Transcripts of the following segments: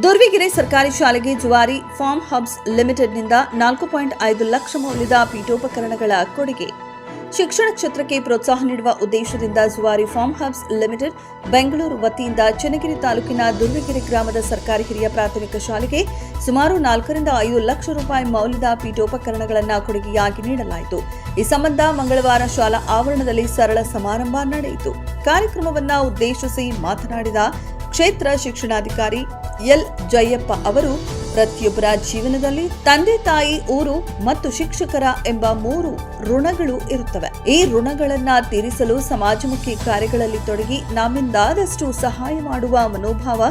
ದುರ್ವಿಗೆರೆ ಸರ್ಕಾರಿ ಶಾಲೆಗೆ Zuari farm hubs ಲಿಮಿಟೆಡ್ನಿಂದ 4.5 ಲಕ್ಷ ಮೌಲ್ಯದ ಪೀಠೋಪಕರಣಗಳ ಕೊಡುಗೆ. ಶಿಕ್ಷಣ ಕ್ಷೇತ್ರಕ್ಕೆ ಪ್ರೋತ್ಸಾಹ ನೀಡುವ ಉದ್ದೇಶದಿಂದ Zuari farm hubs limited Bengaluru ವತಿಯಿಂದ ಚನ್ನಗಿರಿ ತಾಲೂಕಿನ ದುರ್ವಿಗೆರೆ ಗ್ರಾಮದ ಸರ್ಕಾರಿ ಹಿರಿಯ ಪ್ರಾಥಮಿಕ ಶಾಲೆಗೆ ಸುಮಾರು 4 ರಿಂದ 5 ಲಕ್ಷ ರೂಪಾಯಿ ಮೌಲ್ಯದ ಪೀಠೋಪಕರಣಗಳನ್ನು ಕೊಡುಗೆಯಾಗಿ ನೀಡಲಾಯಿತು. ಈ ಸಂಬಂಧ ಮಂಗಳವಾರ ಶಾಲಾ ಆವರಣದಲ್ಲಿ ಸರಳ ಸಮಾರಂಭ ನಡೆಯಿತು. ಕಾರ್ಯಕ್ರಮವನ್ನು ಉದ್ದೇಶಿಸಿ ಮಾತನಾಡಿದ ಕ್ಷೇತ್ರ ಶಿಕ್ಷಣಾಧಿಕಾರಿ ಎಲ್ ಜಯಪ್ಪ ಅವರು, ಪ್ರತಿಯೊಬ್ಬರ ಜೀವನದಲ್ಲಿ ತಂದೆ ತಾಯಿ, ಊರು ಮತ್ತು ಶಿಕ್ಷಕರ ಎಂಬ 3 ಋಣಗಳು ಇರುತ್ತವೆ. ಈ ಋಣಗಳನ್ನ ತೀರಿಸಲು ಸಮಾಜಮುಖಿ ಕಾರ್ಯಗಳಲ್ಲಿ ತೊಡಗಿ ನಮ್ಮಿಂದಾದಷ್ಟು ಸಹಾಯ ಮಾಡುವ ಮನೋಭಾವ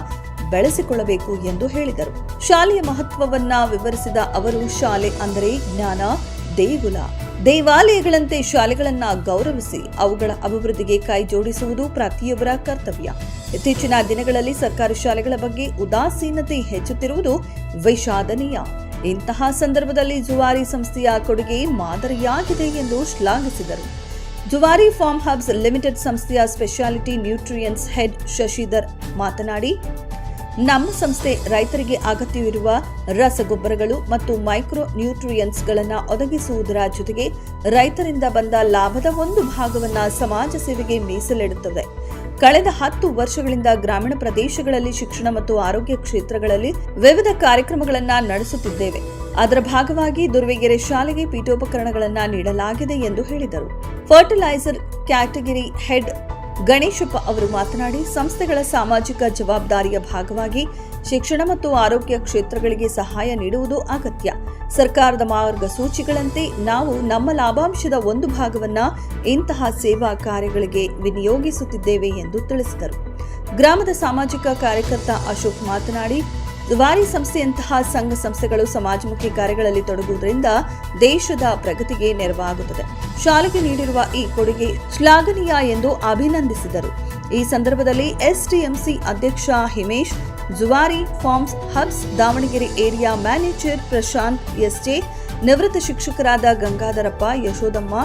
ಬೆಳೆಸಿಕೊಳ್ಳಬೇಕು ಎಂದು ಹೇಳಿದರು. ಶಾಲೆಯ ಮಹತ್ವವನ್ನ ವಿವರಿಸಿದ ಅವರು, ಶಾಲೆ ಅಂದರೆ ಜ್ಞಾನ ದೇಗುಲ. ದೇವಾಲಯಗಳಂತೆ ಶಾಲೆಗಳನ್ನ ಗೌರವಿಸಿ ಅವುಗಳ ಅಭಿವೃದ್ಧಿಗೆ ಕೈ ಜೋಡಿಸುವುದು ಪ್ರತಿಯೊಬ್ಬರ ಕರ್ತವ್ಯ. ಇತ್ತೀಚಿನ ದಿನಗಳಲ್ಲಿ ಸರ್ಕಾರಿ ಶಾಲೆಗಳ ಬಗ್ಗೆ ಉದಾಸೀನತೆ ಹೆಚ್ಚುತ್ತಿರುವುದು ವಿಷಾದನೀಯ. ಇಂತಹ ಸಂದರ್ಭದಲ್ಲಿ ಜುವಾರಿ ಸಂಸ್ಥೆಯ ಕೊಡುಗೆ ಮಾದರಿಯಾಗಿದೆ ಎಂದು ಶ್ಲಾಘಿಸಿದರು. ಜುವಾರಿ ಫಾರ್ಮ್ ಹಬ್ಸ್ ಲಿಮಿಟೆಡ್ ಸಂಸ್ಥೆಯ ಸ್ಪೆಷಾಲಿಟಿ ನ್ಯೂಟ್ರಿಯೆಂಟ್ಸ್ ಹೆಡ್ ಶಶಿಧರ್ ಮಾತನಾಡಿ, ನಮ್ಮ ಸಂಸ್ಥೆ ರೈತರಿಗೆ ಅಗತ್ಯವಿರುವ ರಸಗೊಬ್ಬರಗಳು ಮತ್ತು ಮೈಕ್ರೋ ನ್ಯೂಟ್ರಿಯೆಂಟ್ಸ್ಗಳನ್ನು ಒದಗಿಸುವುದರ ಜೊತೆಗೆ ರೈತರಿಂದ ಬಂದ ಲಾಭದ ಒಂದು ಭಾಗವನ್ನು ಸಮಾಜ ಸೇವೆಗೆ ಮೀಸಲಿಡುತ್ತದೆ. ಕಳೆದ 10 ವರ್ಷಗಳಿಂದ ಗ್ರಾಮೀಣ ಪ್ರದೇಶಗಳಲ್ಲಿ ಶಿಕ್ಷಣ ಮತ್ತು ಆರೋಗ್ಯ ಕ್ಷೇತ್ರಗಳಲ್ಲಿ ವಿವಿಧ ಕಾರ್ಯಕ್ರಮಗಳನ್ನು ನಡೆಸುತ್ತಿದ್ದೇವೆ. ಅದರ ಭಾಗವಾಗಿ ದುರ್ವಿಗೆರೆ ಶಾಲೆಗೆ ಪೀಠೋಪಕರಣಗಳನ್ನು ನೀಡಲಾಗಿದೆ ಎಂದು ಹೇಳಿದರು. ಫರ್ಟಿಲೈಸರ್ ಕ್ಯಾಟಗರಿ ಹೆಡ್ ಗಣೇಶಪ್ಪ ಅವರು ಮಾತನಾಡಿ, ಸಂಸ್ಥೆಗಳ ಸಾಮಾಜಿಕ ಜವಾಬ್ದಾರಿಯ ಭಾಗವಾಗಿ ಶಿಕ್ಷಣ ಮತ್ತು ಆರೋಗ್ಯ ಕ್ಷೇತ್ರಗಳಿಗೆ ಸಹಾಯ ನೀಡುವುದು ಅಗತ್ಯ. ಸರ್ಕಾರದ ಮಾರ್ಗಸೂಚಿಗಳಂತೆ ನಾವು ನಮ್ಮ ಲಾಭಾಂಶದ ಒಂದು ಭಾಗವನ್ನ ಇಂತಹ ಸೇವಾ ಕಾರ್ಯಗಳಿಗೆ ವಿನಿಯೋಗಿಸುತ್ತಿದ್ದೇವೆ ಎಂದು ತಿಳಿಸಿದರು. ಗ್ರಾಮದ ಸಾಮಾಜಿಕ ಕಾರ್ಯಕರ್ತ ಅಶೋಕ್ ಮಾತನಾಡಿ, ಜುವಾರಿ ಸಂಸ್ಥೆಯಂತಹ ಸಂಘ ಸಂಸ್ಥೆಗಳು ಸಮಾಜಮುಖಿ ಕಾರ್ಯಗಳಲ್ಲಿ ತೊಡಗುವುದರಿಂದ ದೇಶದ ಪ್ರಗತಿಗೆ ನೆರವಾಗುತ್ತದೆ. ಶಾಲೆಗೆ ನೀಡಿರುವ ಈ ಕೊಡುಗೆ ಶ್ಲಾಘನೀಯ ಎಂದು ಅಭಿನಂದಿಸಿದರು. ಈ ಸಂದರ್ಭದಲ್ಲಿ ಎಸ್ಟಿಎಂಸಿ ಅಧ್ಯಕ್ಷ Himesh, Zuari farms hubs Davanagere area manager Prashanth ಎಸ್ಟೇ, ನಿವೃತ್ತ ಶಿಕ್ಷಕರಾದ ಗಂಗಾಧರಪ್ಪ, ಯಶೋದಮ್ಮ,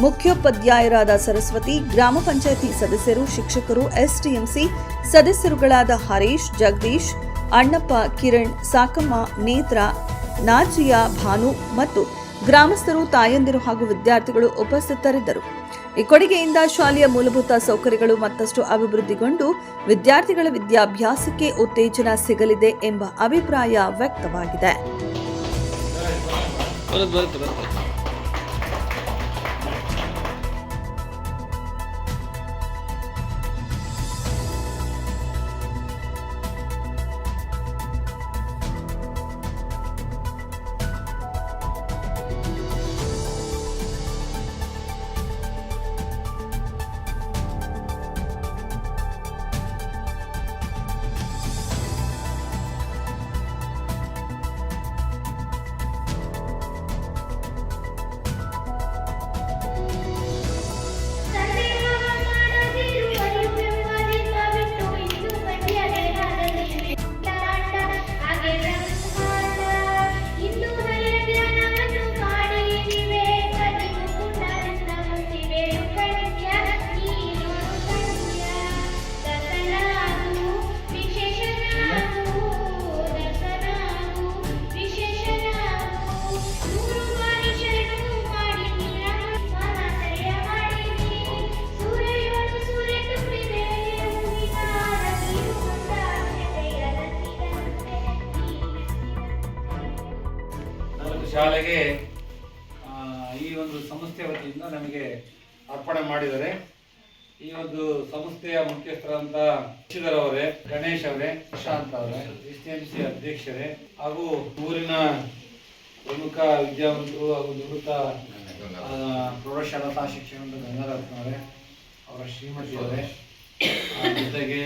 ಮುಖ್ಯೋಪಾಧ್ಯಾಯರಾದ ಸರಸ್ವತಿ, ಗ್ರಾಮ ಪಂಚಾಯಿತಿ ಸದಸ್ಯರು, ಶಿಕ್ಷಕರು, ಎಸ್ಟಿಎಂಸಿ ಸದಸ್ಯರುಗಳಾದ ಹರೀಶ್, ಜಗದೀಶ್, ಅಣ್ಣಪ್ಪ, ಕಿರಣ್, ಸಾಕಮ್ಮ, ನೇತ್ರ, ನಾಜಿಯಾ, ಭಾನು ಮತ್ತು ಗ್ರಾಮಸ್ಥರು, ತಾಯಂದಿರು ಹಾಗೂ ವಿದ್ಯಾರ್ಥಿಗಳು ಉಪಸ್ಥಿತರಿದ್ದರು. ಈ ಕೊಡುಗೆಯಿಂದ ಶಾಲೆಯ ಮೂಲಭೂತ ಸೌಕರ್ಯಗಳು ಮತ್ತಷ್ಟು ಅಭಿವೃದ್ಧಿಗೊಂಡು ವಿದ್ಯಾರ್ಥಿಗಳ ವಿದ್ಯಾಭ್ಯಾಸಕ್ಕೆ ಉತ್ತೇಜನ ಸಿಗಲಿದೆ ಎಂಬ ಅಭಿಪ್ರಾಯ ವ್ಯಕ್ತವಾಗಿದೆ. ಶಾಲೆಗೆ ಈ ಒಂದು ಸಂಸ್ಥೆ ವತಿಯಿಂದ ನಮಗೆ ಅರ್ಪಣೆ ಮಾಡಿದ್ದಾರೆ. ಈ ಒಂದು ಸಂಸ್ಥೆಯ ಮುಖ್ಯಸ್ಥರಂತ ಶಶಿಧರ್ ಅವರೇ, ಗಣೇಶ್ ಅವರೇ, ಪ್ರಶಾಂತ್ ಅವರೇ, ಎಸ್ಟಿಎಂಸಿ ಅಧ್ಯಕ್ಷರೇ ಹಾಗೂ ಊರಿನ ಪ್ರಮುಖ ವಿದ್ಯಾವಂತರು ಹಾಗೂ ನಿವೃತ್ತ ಪ್ರೌಢಶಾಲಾ ಶಿಕ್ಷಣ ಗಂಗಾಧರಪ್ಪನವರೇ, ಅವರ ಶ್ರೀಮತಿ ಅವರೇ, ಜೊತೆಗೆ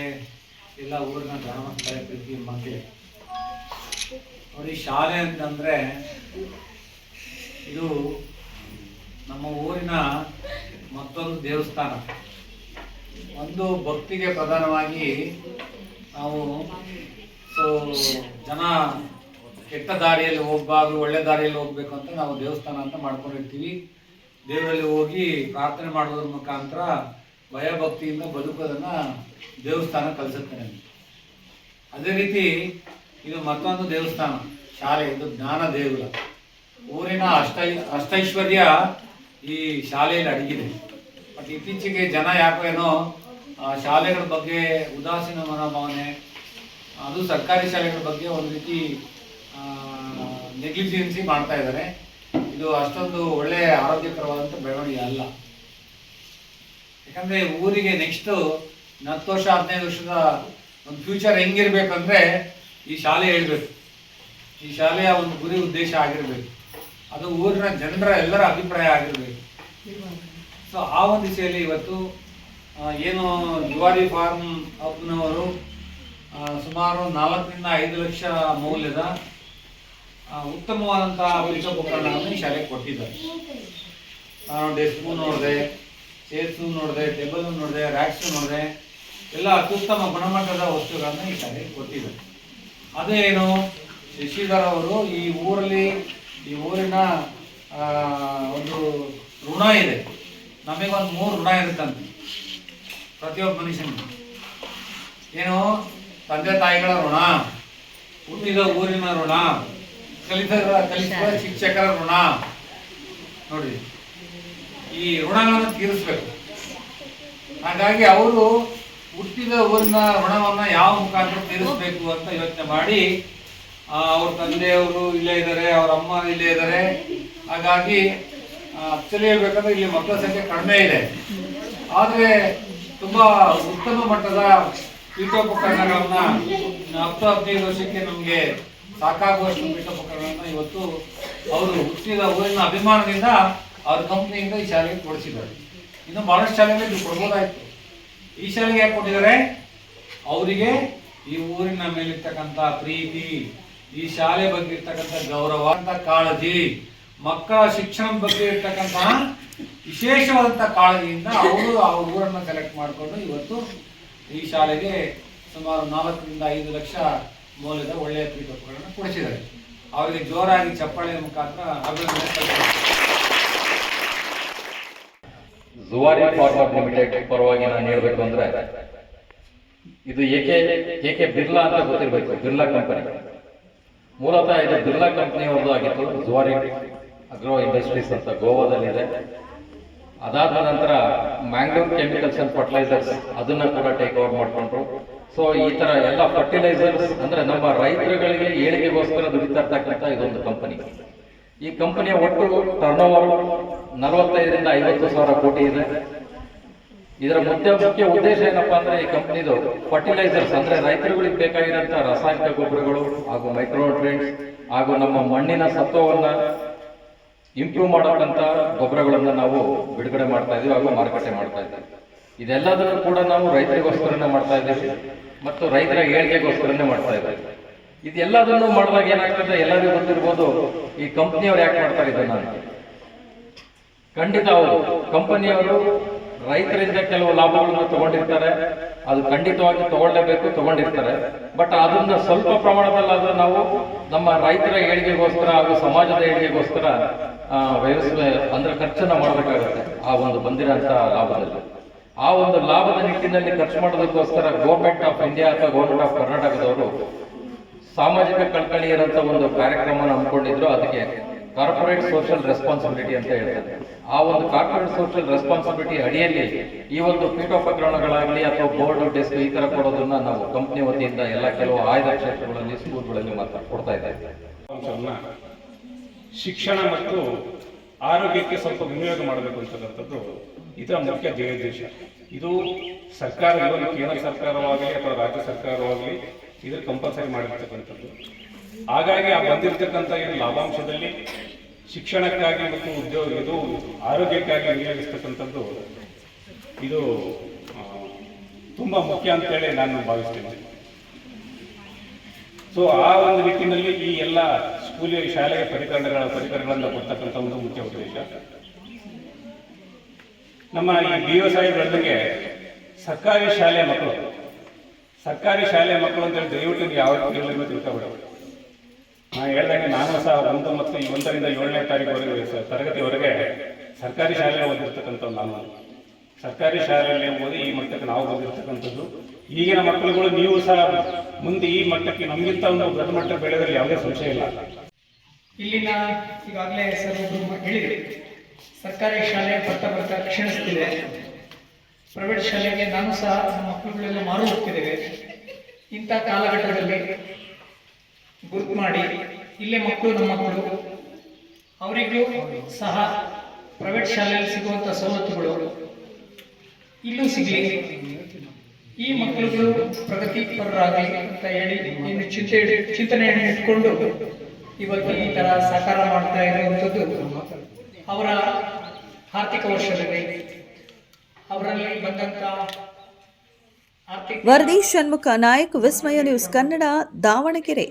ಎಲ್ಲ ಊರಿನ ಗ್ರಾಮಸ್ಥರ ಪ್ರೀತಿ ಮಕ್ಕಳು ನೋಡಿ. ಶಾಲೆ ಅಂತಂದರೆ ಇದು ನಮ್ಮ ಊರಿನ ಮತ್ತೊಂದು ದೇವಸ್ಥಾನ. ಒಂದು ಭಕ್ತಿಗೆ ಪ್ರಧಾನವಾಗಿ ನಾವು ಜನ ಕೆಟ್ಟ ದಾರಿಯಲ್ಲಿ ಹೋಗಬಾರ್ದು, ಒಳ್ಳೆ ದಾರಿಯಲ್ಲಿ ಹೋಗ್ಬೇಕು ಅಂತ ನಾವು ದೇವಸ್ಥಾನ ಅಂತ ಮಾಡ್ಕೊಂಡಿರ್ತೀವಿ. ದೇವರಲ್ಲಿ ಹೋಗಿ ಪ್ರಾರ್ಥನೆ ಮಾಡೋದ್ರ ಮುಖಾಂತರ ಭಯಭಕ್ತಿಯಿಂದ ಬದುಕೋದನ್ನು ದೇವಸ್ಥಾನ ಕಲಿಸುತ್ತೆ ನಮಗೆ. ಅದೇ ರೀತಿ ಇದು ಮತ್ತೊಂದು ದೇವಸ್ಥಾನ, ಶಾಲೆ. ಇದು ಜ್ಞಾನ ದೇಗುಲ. ಊರಿನ ಅಷ್ಟೈಶ್ವರ್ಯ ಈ ಶಾಲೆಯಲ್ಲಿ ಅಡಗಿದೆ. ಬಟ್ ಇತ್ತೀಚೆಗೆ ಜನ ಯಾಕೇನೋ ಶಾಲೆಗಳ ಬಗ್ಗೆ ಉದಾಸೀನ ಮನೋಭಾವನೆ, ಅದು ಸರ್ಕಾರಿ ಶಾಲೆಗಳ ಬಗ್ಗೆ ಒಂದು ರೀತಿ ನೆಗ್ಲಿಜೆನ್ಸಿ ಮಾಡ್ತಾ ಇದ್ದಾರೆ. ಇದು ಅಷ್ಟೊಂದು ಒಳ್ಳೆಯ ಆರೋಗ್ಯಕರವಾದಂಥ ಬೆಳವಣಿಗೆ ಅಲ್ಲ. ಯಾಕಂದರೆ ಊರಿಗೆ ನೆಕ್ಸ್ಟು 10 ವರ್ಷ 15 ವರ್ಷದ ಒಂದು ಫ್ಯೂಚರ್ ಹೆಂಗಿರ್ಬೇಕಂದ್ರೆ ಈ ಶಾಲೆ ಹೇಳ್ಬೇಕು. ಈ ಶಾಲೆಯ ಒಂದು ಗುರಿ ಉದ್ದೇಶ ಆಗಿರಬೇಕು, ಅದು ಊರಿನ ಜನರ ಎಲ್ಲರ ಅಭಿಪ್ರಾಯ ಆಗಿರಬೇಕು. ಸೊ ಆ ಒಂದು ದಿಶೆಯಲ್ಲಿ ಇವತ್ತು ಏನು ಜುವಾರಿ ಫಾರ್ಮ್ ಹಬ್ನವರು ಸುಮಾರು 4 ರಿಂದ 5 ಲಕ್ಷ ಮೌಲ್ಯದ ಉತ್ತಮವಾದಂತಹ ಪೀಠೋಪಕರಣಗಳನ್ನು ಈ ಶಾಲೆಗೆ ಕೊಟ್ಟಿದ್ದಾರೆ. ನಾನು ಡೆಸ್ಕು ನೋಡಿದೆ, ಚೇರ್ಸು ನೋಡಿದೆ, ಟೇಬಲ್ ನೋಡಿದೆ, ರ್ಯಾಕ್ಸು ನೋಡಿದೆ, ಎಲ್ಲ ಅತ್ಯುತ್ತಮ ಗುಣಮಟ್ಟದ ವಸ್ತುಗಳನ್ನು ಈ ಶಾಲೆಗೆ ಕೊಟ್ಟಿದ್ದಾರೆ. ಅದೇನು ಶಶಿಧರ್ ಅವರು ಈ ಊರಿನ ಒಂದು ಋಣ ಇದೆ. ನಮಗೊಂದು 3 ಋಣ ಇರುತ್ತಂತೆ ಪ್ರತಿಯೊಬ್ಬ ಮನುಷ್ಯನಿಗೆ. ಏನು? ತಂದೆ ತಾಯಿಗಳ ಋಣ, ಹುಟ್ಟಿದ ಊರಿನ ಋಣ, ಕಲಿಸಿದ ಶಿಕ್ಷಕರ ಋಣ. ನೋಡಿ, ಈ ಋಣಗಳನ್ನು ತೀರಿಸ್ಬೇಕು. ಹಾಗಾಗಿ ಅವರು ಹುಟ್ಟಿದ ಊರಿನ ಋಣವನ್ನು ಯಾವ ಮುಖಾಂತರ ತೀರಿಸಬೇಕು ಅಂತ ಯೋಚನೆ ಮಾಡಿ ಅವ್ರ ತಂದೆಯವರು ಇಲ್ಲೇ ಇದ್ದಾರೆ, ಅವ್ರ ಅಮ್ಮ ಇಲ್ಲೇ ಇದ್ದಾರೆ. ಹಾಗಾಗಿ ಆಕ್ಚುಲಿ ಹೇಳ್ಬೇಕಂದ್ರೆ ಇಲ್ಲಿ ಮಕ್ಕಳ ಸಂಖ್ಯೆ ಕಡಿಮೆ ಇದೆ, ಆದರೆ ತುಂಬಾ ಉತ್ತಮ ಮಟ್ಟದ ಪೀಠೋಪಕರಣಗಳನ್ನ 10-15 ವರ್ಷಕ್ಕೆ ನಮಗೆ ಸಾಕಾಗುವಷ್ಟು ಪೀಠೋಪಕರಣಗಳನ್ನ ಇವತ್ತು ಅವರು ಹುಟ್ಟಿದ ಊರಿನ ಅಭಿಮಾನದಿಂದ ಅವ್ರ ಕಂಪ್ನಿಯಿಂದ ಈ ಶಾಲೆಗೆ ಕೊಡಿಸಿದ್ದಾರೆ. ಇನ್ನು ಬಹಳಷ್ಟು ಶಾಲೆಗಳಿಗೆ ಇದು ಕೊಡ್ಬೋದಾಯ್ತು. ಈ ಶಾಲೆಗೆ ಯಾಕೆ ಕೊಟ್ಟಿದ್ದಾರೆ? ಅವರಿಗೆ ಈ ಊರಿನ ಮೇಲಿರ್ತಕ್ಕಂಥ ಪ್ರೀತಿ, ಈ ಶಾಲೆ ಬಗ್ಗೆ ಇರ್ತಕ್ಕಂಥ ಗೌರವ ಅಂತ ಕಾಳಜಿ, ಮಕ್ಕಳ ಶಿಕ್ಷಣ ಬಗ್ಗೆ ಇರ್ತಕ್ಕಂತಹ ವಿಶೇಷವಾದಂಥ ಕಾಳಜಿಯಿಂದ ಅವರು ಆ ಊರನ್ನು ಸೆಲೆಕ್ಟ್ ಮಾಡಿಕೊಂಡು ಇವತ್ತು ಈ ಶಾಲೆಗೆ ಸುಮಾರು 4 ರಿಂದ 5 ಲಕ್ಷ ಮೌಲ್ಯದ ಒಳ್ಳೆಯ ಪೀಠೋಪಕರಣ ಕೊಡಿಸಿದ್ದಾರೆ. ಅವರಿಗೆ ಜೋರಾಗಿ ಚಪ್ಪಾಳೆಯ ಮುಖಾಂತರ ಅಭಿನಂದನೆ. ಜುವಾರಿ ಫಾರ್ಮಾ ಲಿಮಿಟೆಡ್ ಪರವಾಗಿ ನಾನು ಹೇಳ್ಬೇಕು ಅಂದ್ರೆ, ಇದು ಏಕೆ ಬಿರ್ಲಾ ಅಂತ ಗೊತ್ತಿರಬೇಕು. ಬಿರ್ಲಾ ಕಂಪನಿ ಮೂಲತಃ ಇದು ಬಿರ್ಲಾ ಕಂಪನಿಯವ್ರದ್ದು ಆಗಿತ್ತು. ಜುವಾರಿ ಅಗ್ರೋ ಇಂಡಸ್ಟ್ರೀಸ್ ಅಂತ ಗೋವಾದಲ್ಲಿದೆ. ಅದಾದ ನಂತರ ಮ್ಯಾಂಗ್ಳೂರ್ ಕೆಮಿಕಲ್ಸ್ ಅಂಡ್ ಫರ್ಟಿಲೈಸರ್ಸ್ ಅದನ್ನ ಕೂಡ ಟೇಕ್ ಓವರ್ ಮಾಡ್ಕೊಂಡ್ರು. ಸೊ ಈ ತರ ಎಲ್ಲ ಫರ್ಟಿಲೈಸರ್ಸ್ ಅಂದ್ರೆ ನಮ್ಮ ರೈತರುಗಳಿಗೆ ಏಳಿಗೆಗೋಸ್ಕರ ದುಡಿತಾ ಇರ್ತಕ್ಕಂಥ ಇದೊಂದು ಕಂಪನಿ. ಈ ಕಂಪನಿಯ ಒಟ್ಟು ಟರ್ನ್ ಓವರ್ 45 ರಿಂದ 50 ಸಾವಿರ ಕೋಟಿ ಇದೆ. ಇದರ ಮುಖ್ಯ ಉದ್ದೇಶ ಏನಪ್ಪಾ ಅಂದ್ರೆ, ಈ ಕಂಪನಿದು ಫರ್ಟಿಲೈಸರ್ಸ್ ಅಂದ್ರೆ ರೈತರುಗಳಿಗೆ ಬೇಕಾಗಿರುವಂತ ರಾಸಾಯನಿಕ ಗೊಬ್ಬರಗಳು ಹಾಗೂ ಮೈಕ್ರೋನ್ಯೂಟ್ರಿಯೆಂಟ್ಸ್ ಹಾಗೂ ನಮ್ಮ ಮಣ್ಣಿನ ಸತ್ವವನ್ನ ಇಂಪ್ರೂವ್ ಮಾಡತಕ್ಕಂತ ಗೊಬ್ಬರಗಳನ್ನ ನಾವು ಬಿಡುಗಡೆ ಮಾಡ್ತಾ ಇದೀವಿ ಹಾಗೂ ಮಾರುಕಟ್ಟೆ ಮಾಡ್ತಾ ಇದ್ದೀವಿ. ಇದೆಲ್ಲದನ್ನು ಕೂಡ ನಾವು ರೈತರಿಗೋಸ್ಕರನೇ ಮಾಡ್ತಾ ಇದ್ದೀವಿ ಮತ್ತು ರೈತರ ಏಳಿಗೆಗೋಸ್ಕರನೇ ಮಾಡ್ತಾ ಇದ್ದೀವಿ. ಇದೆಲ್ಲದನ್ನು ಮಾಡಿದಾಗ ಏನಾಗ್ತದೆ, ಎಲ್ಲರಿಗೂ ಗೊತ್ತಿರ್ಬೋದು ಈ ಕಂಪನಿಯವರು ಯಾಕೆ ಮಾಡ್ತಾರೆ ಇದನ್ನ. ಖಂಡಿತ ಅವರು ಕಂಪನಿಯವರು ರೈತರಿಂದ ಕೆಲವು ಲಾಭಗಳನ್ನು ತಗೊಂಡಿರ್ತಾರೆ, ಅದು ಖಂಡಿತವಾಗಿ ತಗೊಂಡಿರ್ತಾರೆ. ಬಟ್ ಅದನ್ನ ಸ್ವಲ್ಪ ಪ್ರಮಾಣದಲ್ಲಾದ್ರೂ ನಾವು ನಮ್ಮ ರೈತರ ಏಳಿಗೆಗೋಸ್ಕರ ಹಾಗೂ ಸಮಾಜದ ಏಳಿಗೆಗೋಸ್ಕರ ಅಂದ್ರೆ ಖರ್ಚನ್ನ ಮಾಡಬೇಕಾಗುತ್ತೆ. ಆ ಒಂದು ಬಂದಿರೋಂಥ ಲಾಭದಲ್ಲಿ ಆ ಒಂದು ಲಾಭದ ನಿಟ್ಟಿನಲ್ಲಿ ಖರ್ಚು ಮಾಡೋದಕ್ಕೋಸ್ಕರ ಗೌರ್ಮೆಂಟ್ ಆಫ್ ಇಂಡಿಯಾ ಅಥವಾ ಗೌರ್ಮೆಂಟ್ ಆಫ್ ಕರ್ನಾಟಕದವರು ಸಾಮಾಜಿಕ ಕಳಕಳಿ ಇರೋಂಥ ಒಂದು ಕಾರ್ಯಕ್ರಮನ ಹಮ್ಮಿಕೊಂಡಿದ್ರು. ಅದಕ್ಕೆ ಕಾರ್ಪೊರೇಟ್ ಸೋಷಿಯಲ್ ರೆಸ್ಪಾನ್ಸಿಬಿಲಿಟಿ ಅಂತ ಹೇಳ್ತಾರೆ. ಆ ಒಂದು ಕಾರ್ಪೊರೇಟ್ ಸೋಷಿಯಲ್ ರೆಸ್ಪಾನ್ಸಿಬಿಲಿಟಿ ಅಡಿಯಲ್ಲಿ ಈ ಒಂದು ಪೀಠೋಪಕರಣಗಳಾಗಲಿ ಅಥವಾ ಬೋರ್ಡ್ ಡೆಸ್ಕ್ ಈ ತರ ಕೊಡೋದನ್ನ ನಾವು ಕಂಪನಿ ವತಿಯಿಂದ ಎಲ್ಲ ಕೆಲವು ಆಯ್ದ ಕ್ಷೇತ್ರಗಳಲ್ಲಿ ಸ್ಕೂಲ್ಗಳಲ್ಲಿ ಮಾತ್ರ ಕೊಡ್ತಾ ಇದ್ದೇವೆ. ಶಿಕ್ಷಣ ಮತ್ತು ಆರೋಗ್ಯಕ್ಕೆ ಸ್ವಲ್ಪ ವಿನಿಯೋಗ ಮಾಡಬೇಕು ಅಂತಕ್ಕಂಥದ್ದು ಇದರ ಮುಖ್ಯ ಧ್ಯೇಯೋದ್ದೇಶ. ಇದು ಸರ್ಕಾರ, ಕೇಂದ್ರ ಸರ್ಕಾರವಾಗಲಿ ಅಥವಾ ರಾಜ್ಯ ಸರ್ಕಾರವಾಗಲಿ ಇದು ಕಂಪಲ್ಸರಿ ಮಾಡಿರ್ತಕ್ಕಂಥದ್ದು. ಹಾಗಾಗಿ ಆ ಬಂದಿರತಕ್ಕಂಥ ಏನು ಲಾಭಾಂಶದಲ್ಲಿ ಶಿಕ್ಷಣಕ್ಕಾಗಿ ಮತ್ತು ಇದು ಆರೋಗ್ಯಕ್ಕಾಗಿ ವಿನಿಯೋಗಿಸ್ತಕ್ಕಂಥದ್ದು ಇದು ತುಂಬಾ ಮುಖ್ಯ ಅಂತೇಳಿ ನಾನು ಭಾವಿಸ್ತೇನೆ. ಸೊ ಆ ಒಂದು ನಿಟ್ಟಿನಲ್ಲಿ ಈ ಎಲ್ಲ ಸ್ಕೂಲಿಗೆ ಶಾಲೆಗೆ ಪರಿಕರಗಳನ್ನು ಕೊಡ್ತಕ್ಕಂಥ ಒಂದು ಮುಖ್ಯ ಉದ್ದೇಶ. ನಮ್ಮ ಈ BO ಸಾಹೇಬರಿಗೆ ಸರ್ಕಾರಿ ಶಾಲೆಯ ಮಕ್ಕಳು ಅಂತೇಳಿ ದಯವಿಟ್ಟು ಯಾವ ತಿಳ್ಕೊಬೇಡ. ನಾನು ಹೇಳ್ದಂಗೆ ನಾನು ಸಹ 1 ಮತ್ತು 1 ರಿಂದ 7ನೇ ತರಗತಿವರೆಗೆ ಸರ್ಕಾರಿ ಶಾಲೆಗೆ ಓದಿರ್ತಕ್ಕಂಥದ್ದು. ನಾನು ಸರ್ಕಾರಿ ಶಾಲೆಯಲ್ಲಿ ಓದಿ ಈ ಮಟ್ಟಕ್ಕೆ ನಾವು ಬಂದಿರ್ತಕ್ಕಂಥದ್ದು. ಈಗಿನ ಮಕ್ಕಳುಗಳು ನೀವು ಸಹ ಮುಂದೆ ಈ ಮಟ್ಟಕ್ಕೆ ನಮಗಿಂತ ಒಂದು ದೊಡ್ಡ ಮಟ್ಟ ಬೆಳೆದಲ್ಲಿ ಯಾವುದೇ ಸಂಶಯ ಇಲ್ಲ. ಇಲ್ಲಿನ ಈಗಾಗಲೇ ಸರ್ ಒಬ್ಬರು ಹೇಳಿದರು, ಸರ್ಕಾರಿ ಶಾಲೆ ಬರ್ತಾ ಕ್ಷೀಣಿಸ್ತಿದೆ. ಪ್ರೈವೇಟ್ ಶಾಲೆಗೆ ನಾನು ಸಹ ನಮ್ಮ ಮಕ್ಕಳುಗಳೆಲ್ಲ ಮಾರು ಹೋಗ್ತಿದ್ದೇವೆ. ಇಂಥ ಕಾಲಘಟ್ಟದಲ್ಲಿ ಗುರುತು ಮಾಡಿ ಇಲ್ಲೇ ಮಕ್ಕಳು ನಮ್ಮ ಮಕ್ಕಳು ಅವರಿಗೂ ಸಹ ಪ್ರೈವೇಟ್ ಶಾಲೆಯಲ್ಲಿ ಸಿಗುವಂಥ ಸವಲತ್ತುಗಳು ಇಲ್ಲೂ ಸಿಗಲಿ, ಈ ಮಕ್ಕಳುಗಳು ಪ್ರಗತಿಪರರಾಗಲಿ ಅಂತ ಹೇಳಿ ಇನ್ನು ಚಿಂತನೆಯನ್ನು ಇಟ್ಕೊಂಡು ಇವತ್ತು ಈ ಥರ ಸಾಕಾರ ಮಾಡ್ತಾ ಇರುವಂಥದ್ದು ಅವರ ಆರ್ಥಿಕ ವರ್ಷದಲ್ಲಿ ಅವರಲ್ಲಿ ಬಂದಂಥ ಆರ್ಥಿಕ ವರದಿ ಷಣ್ಮುಖ ನಾಯಕ್, ವಿಸ್ಮಯ ನ್ಯೂಸ್ ಕನ್ನಡ, ದಾವಣಗೆರೆ.